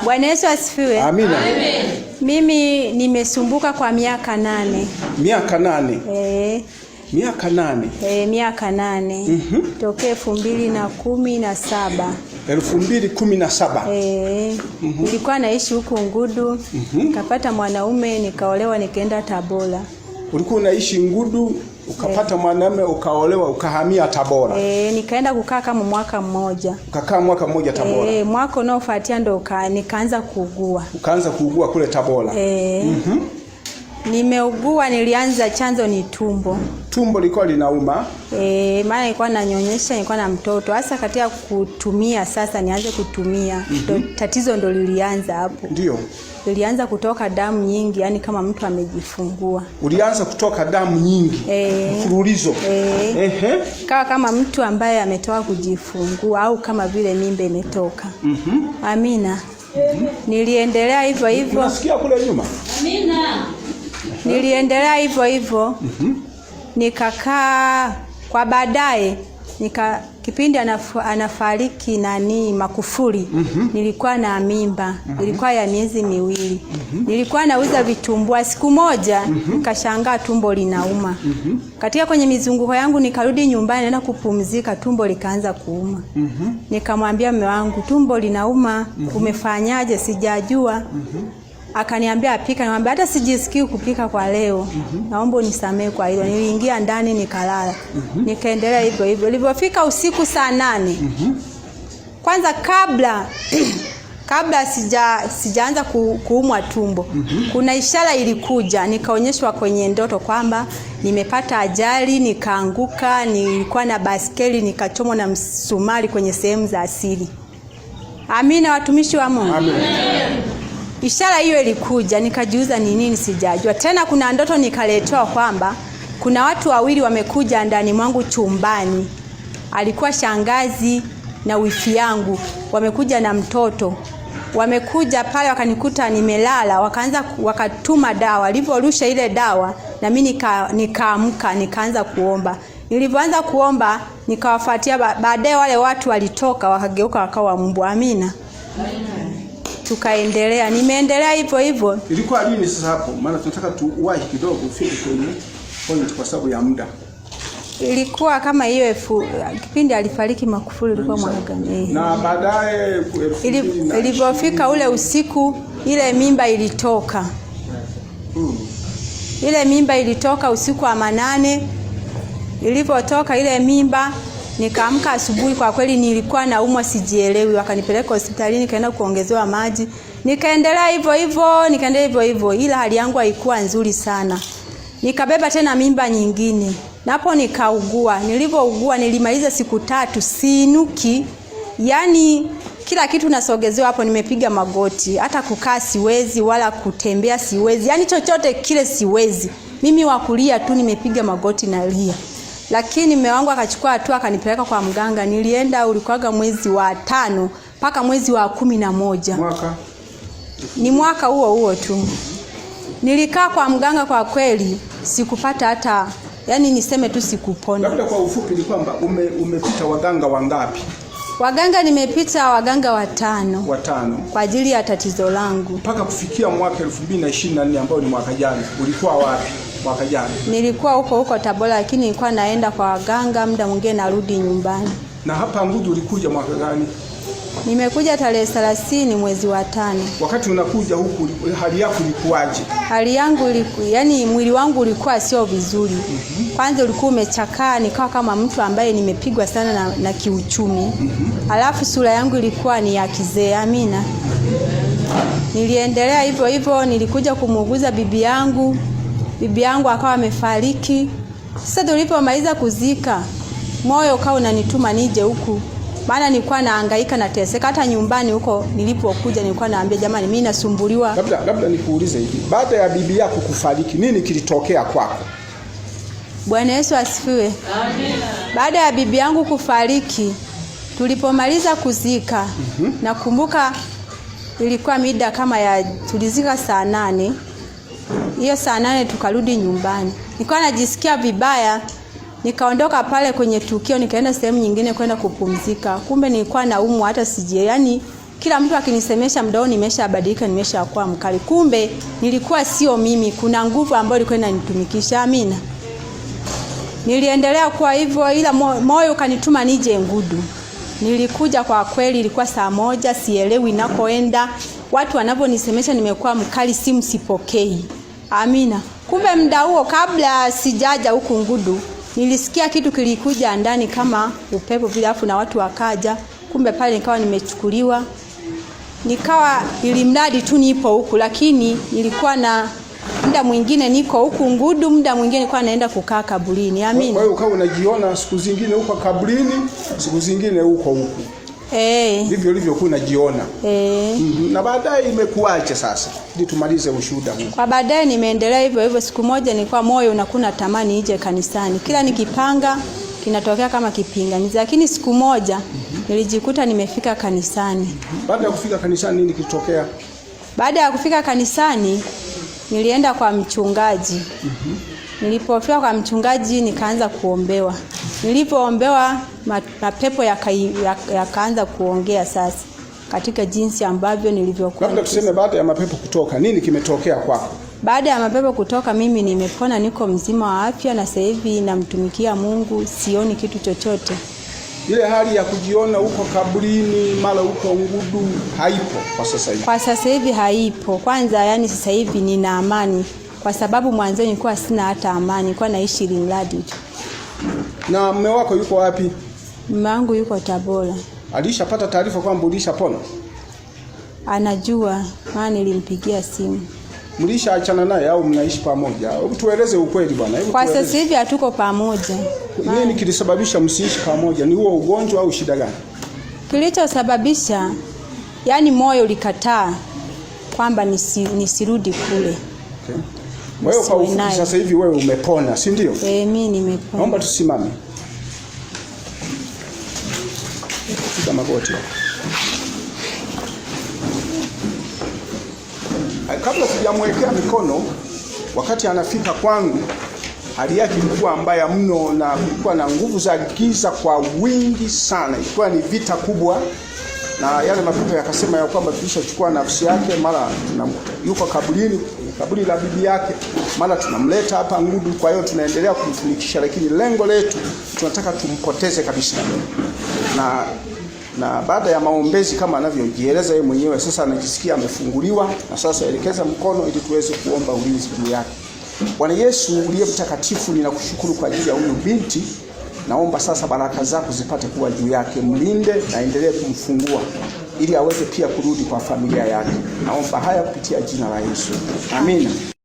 Bwana Yesu asifiwe. Amina. Mimi nimesumbuka kwa miaka 8. Miaka 8? Miaka 8? Miaka 8. Tokea 2017. 2017. Nilikuwa naishi huko Ngudu, nikapata mwanaume nikaolewa nikaenda Tabora. Ulikuwa unaishi Ngudu, ukapata mwanaume ukaolewa ukahamia Tabora. Nikaenda kukaa kama mwaka mmoja. Ukakaa mwaka mmoja Tabora. Mwaka unaofuatia ndo nikaanza kuugua. Ukaanza kuugua kule Tabora. Nimeugua, nilianza chanzo ni tumbo. Tumbo liko linauma? Maana nilikuwa nanyonyesha, nilikuwa na mtoto. Hasa katika kutumia sasa nianze kutumia. Tatizo ndo lilianza hapo. Ndio. Lilianza kutoka damu nyingi, yani kama mtu amejifungua. Ulianza kutoka damu nyingi? Mfululizo. Kama mtu ambaye ametoka kujifungua au kama vile mimba imetoka. Amina. Niliendelea hivyo hivyo. Unasikia kule nyuma? Amina. Niliendelea hivyo hivyo. Nikakaa kwa baadaye kipindi anafariki Magufuli. Nilikuwa na mimba. Ilikuwa ya miezi 2. Nilikuwa nauza vitumbua siku moja, nikashangaa tumbo linauma. Katika kwenye mizunguko yangu nikarudi nyumbani naenda kupumzika, tumbo likaanza kuuma. Nikamwambia mume wangu, tumbo linauma, umefanyaje? Sijajua. Akaniambia apika, nikamwambia hata sijisikii kupika kwa leo. Naomba unisamee kwa hilo. Niliingia ndani nikalala. Nikaendelea hivyo hivyo. Ilipofika usiku saa 8. Kwanza kabla sijaanza kuumwa tumbo. Kuna ishara ilikuja, nikaonyeshwa kwenye ndoto kwamba nimepata ajali, nikaanguka, nilikuwa na baskeli nikachomwa na msumari kwenye sehemu za asili. Amina, watumishi wa Mungu. Amina. Ishara hiyo ilikuja, nikajiuza ni nini sijajua. Tena kuna ndoto nikaletewa kwamba kuna watu 2 wamekuja ndani mwangu chumbani. Alikuwa shangazi na wifi yangu, wamekuja na mtoto. Wamekuja pale wakanikuta nimelala, wakatuma dawa. Waliporusha ile dawa na mimi nikaamka, nikaanza kuomba. Nilipoanza kuomba nikawafuatia, baadaye wale watu walitoka wakageuka wakawa mbwa. Amina. Tukaendelea, nimeendelea hivyo hivyo. Ilikuwa lini sasa hapo? Maana tunataka tuwahi kidogo ufike kwenye point kwa sababu ya muda. Ilikuwa kama hiyo kipindi alifariki Magufuli, ilikuwa mwaka gani? Na baadaye ilipofika ule usiku ile mimba ilitoka. Ile mimba ilitoka usiku wa 8. Ilipotoka ile mimba nikaamka asubuhi, kwa kweli nilikuwa naumwa sijielewi. Wakanipeleka hospitalini, kaenda kuongezewa maji. Nikaendelea hivyo hivyo, ila hali yangu haikuwa nzuri sana. Nikabeba tena mimba nyingine. Napo nikaugua. Nilipougua nilimaliza siku 3 siinuki. Yaani kila kitu nasogezewa hapo, nimepiga magoti. Hata kukaa siwezi wala kutembea siwezi. Yaani chochote kile siwezi. Mimi wakulia tu nimepiga magoti na lia. Lakini mume wangu akachukua hatua akanipeleka kwa mganga. Nilienda, ulikuwaga mwezi wa 5 mpaka mwezi wa 11. Mwaka? Ni mwaka huo tu. Nilikaa kwa mganga, kwa kweli sikupata hata, yani niseme tu sikupona. Labda kwa ufupi ni kwamba umepita waganga wangapi? Waganga nimepita waganga 5. 5. Kwa ajili ya tatizo langu. Mpaka kufikia mwaka 2024 ambao ni mwaka jana. Ulikuwa wapi mwaka jana? Nilikuwa huko Tabora, lakini nilikuwa naenda kwa waganga, muda mwingine narudi nyumbani. Na hapa Ngudu ulikuja mwaka gani? Nimekuja tarehe 30 mwezi wa 5. Wakati unakuja huku hali yako ilikuwaje? Hali yangu yani mwili wangu ulikuwa sio vizuri. Kwanza ulikuwa umechakaa, nikawa kama mtu ambaye nimepigwa sana na kiuchumi. Alafu sura yangu ilikuwa ni ya kizee. Amina. Niliendelea hivyo hivyo, nilikuja kumuuguza bibi yangu. Bibi yangu akawa amefariki. Sasa tulipomaliza kuzika, moyo ukawa unanituma nije huku. Maana nilikuwa nahangaika na teseka. Hata nyumbani huko nilipokuja nilikuwa naambia jamani, mimi nasumbuliwa. Labda nikuulize hivi. Baada ya bibi yako kufariki, nini kilitokea kwako? Bwana Yesu asifiwe. Amina. Baada ya bibi yangu kufariki, tulipomaliza kuzika, nakumbuka ilikuwa mida kama tulizika saa 8. Hiyo saa 8 tukarudi nyumbani. Nilikuwa najisikia vibaya. Nikaondoka pale kwenye tukio, nikaenda sehemu nyingine kwenda kupumzika. Kumbe nilikuwa naumwa hata yani kila mtu akinisemesha mdao nimeshabadilika, nimeshakuwa mkali. Kumbe nilikuwa sio mimi, kuna nguvu ambayo ilikuwa inanitumikisha. Amina. Niliendelea kuwa hivyo, ila moyo kanituma nije Ngudu. Nilikuja, kwa kweli ilikuwa saa 1, sielewi nakoenda. Watu wanavyonisemesha nimekuwa mkali, simu sipokei. Amina. Kumbe muda huo, kabla sijaja huku Ngudu, nilisikia kitu kilikuja ndani kama upepo vile, afu na watu wakaja. Kumbe pale nikawa nimechukuliwa. Nikawa ilimradi tu nipo huku, lakini nilikuwa na muda mwingine niko huku Ngudu, muda mwingine nilikuwa naenda kukaa kaburini. Amina. Kwa hiyo ukawa unajiona siku zingine huko kaburini, siku zingine huko huku. Ndivyo ulivyokuwa unajiona. Na baadaye imekuacha sasa? Ili tumalize ushuhuda huu. Kwa baadaye nimeendelea hivyo hivyo. Siku moja nilikuwa moyo unakuna tamani nije kanisani. Kila nikipanga kinatokea kama kipingamizi. Lakini siku moja nilijikuta nimefika kanisani. Baada ya kufika kanisani nini kilitokea? Baada ya kufika kanisani nilienda kwa mchungaji. Nilipofika kwa mchungaji nikaanza kuombewa. Nilipoombewa mapepo yakaanza kuongea sasa katika jinsi ambavyo nilivyokuwa. Labda tuseme baada ya mapepo kutoka, nini kimetokea kwako? Baada ya mapepo kutoka mimi nimepona, niko mzima wa afya na sasa hivi namtumikia Mungu, sioni kitu chochote. Ile hali ya kujiona huko kaburini mara huko Ngudu haipo kwa sasa hivi? Kwa sasa hivi haipo. Kwanza yani sasa hivi nina amani, kwa sababu mwanzo nilikuwa sina hata amani, nilikuwa naishi limradi. Na mume wako yuko wapi? Mume wangu yuko Tabora. Alishapata taarifa kwamba ulishapona? Anajua, maana nilimpigia simu. Mlishaachana naye au mnaishi pamoja? Hebu tueleze ukweli bwana. Kwa sasa hivi hatuko pamoja. Nini kilisababisha msiishi pamoja? Ni huo ugonjwa au shida gani? Kilichosababisha, yani moyo ulikataa kwamba nisirudi kule. Kwa hiyo kwa ufupi sasa hivi wewe umepona, si ndio? Mimi nimepona. Naomba tusimame. Piga magoti. Kabla sijamwekea mikono, wakati anafika kwangu, hali yake ilikuwa mbaya mno na kulikuwa na nguvu za giza kwa wingi sana. Ilikuwa ni vita kubwa, na yale mapepo yakasema ya kwamba tulishachukua nafsi yake, mara yuko kaburini, kaburi la bibi yake, mara tunamleta hapa Ngudu. Kwa hiyo tunaendelea kumfunikisha, lakini lengo letu tunataka tumpoteze kabisa. Na baada ya maombezi kama anavyojieleza yeye mwenyewe, sasa anajisikia amefunguliwa, na sasa elekeza mkono ili tuweze kuomba ulinzi juu yake. Bwana Yesu uliye mtakatifu, ninakushukuru kwa ajili ya huyu binti. Naomba sasa baraka zako zipate kuwa juu yake, mlinde na endelee kumfungua ili aweze pia kurudi kwa familia yake. Naomba haya kupitia jina la Yesu. Amina.